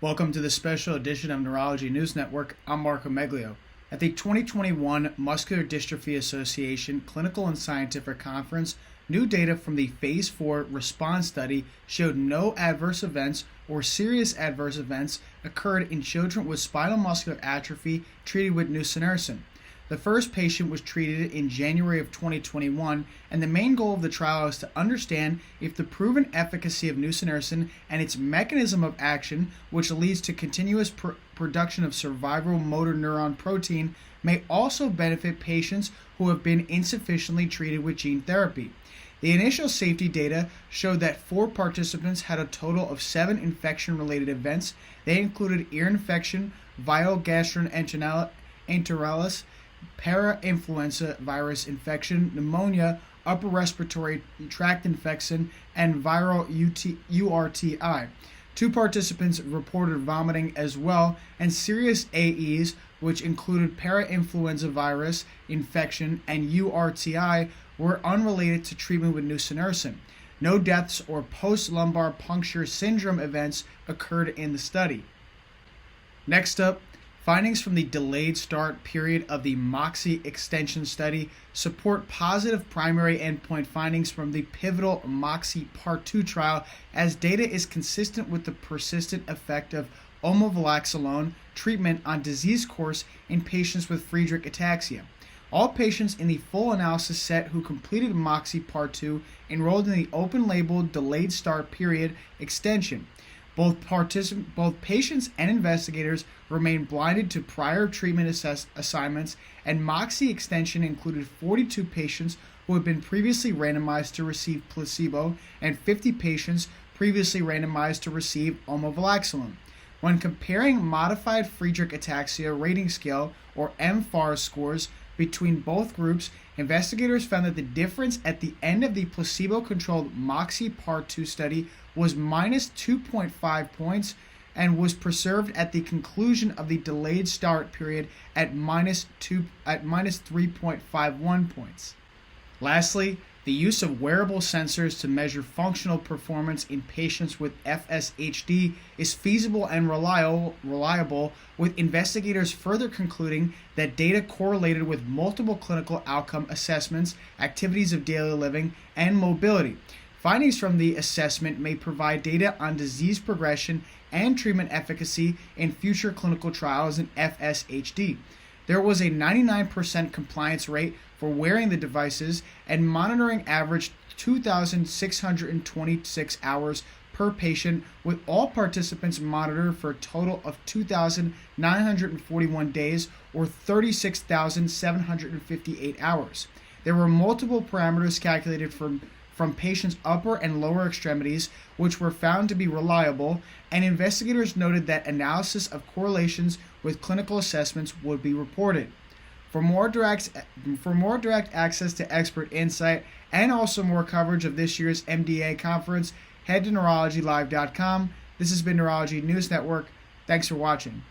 Welcome to the special edition of Neurology News Network. I'm Marco Meglio. At the 2021 Muscular Dystrophy Association Clinical and Scientific Conference, new data from the Phase 4 RESPOND study showed no adverse events or serious adverse events occurred in children with spinal muscular atrophy treated with nusinersen. The first patient was treated in January of 2021, and the main goal of the trial is to understand if the proven efficacy of nusinersen and its mechanism of action, which leads to continuous production of cerebral motor neuron protein, may also benefit patients who have been insufficiently treated with gene therapy. The initial safety data showed that 4 participants had a total of 7 infection-related events. They included ear infection, viral gastroenteritis, para-influenza virus infection, pneumonia, upper respiratory tract infection, and viral URTI. 2 participants reported vomiting as well, and serious AEs, which included para-influenza virus infection and URTI, were unrelated to treatment with nusinersen. No deaths or post-lumbar puncture syndrome events occurred in the study. Next up, findings from the delayed start period of the MOXIe extension study support positive primary endpoint findings from the pivotal MOXIe Part 2 trial, as data is consistent with the persistent effect of omaveloxolone treatment on disease course in patients with Friedreich ataxia. All patients in the full analysis set who completed MOXIe Part 2 enrolled in the open-label delayed start period extension. Both patients and investigators remained blinded to prior treatment assignments, and MOXIe extension included 42 patients who had been previously randomized to receive placebo and 50 patients previously randomized to receive omaveloxolone. When comparing modified Friedreich ataxia rating scale, or mFARS scores, between both groups, investigators found that the difference at the end of the placebo-controlled MOXIe Part 2 study was minus 2.5 points and was preserved at the conclusion of the delayed start period at minus 3.51 points. Lastly, the use of wearable sensors to measure functional performance in patients with FSHD is feasible and reliable, with investigators further concluding that data correlated with multiple clinical outcome assessments, activities of daily living, and mobility. Findings from the assessment may provide data on disease progression and treatment efficacy in future clinical trials in FSHD. There was a 99% compliance rate for wearing the devices, and monitoring averaged 2,626 hours per patient, with all participants monitored for a total of 2,941 days, or 36,758 hours. There were multiple parameters calculated from patients' upper and lower extremities, which were found to be reliable, and investigators noted that analysis of correlations with clinical assessments would be reported. For more direct access to expert insight and also more coverage of this year's MDA conference, head to neurologylive.com. This has been Neurology News Network. Thanks for watching.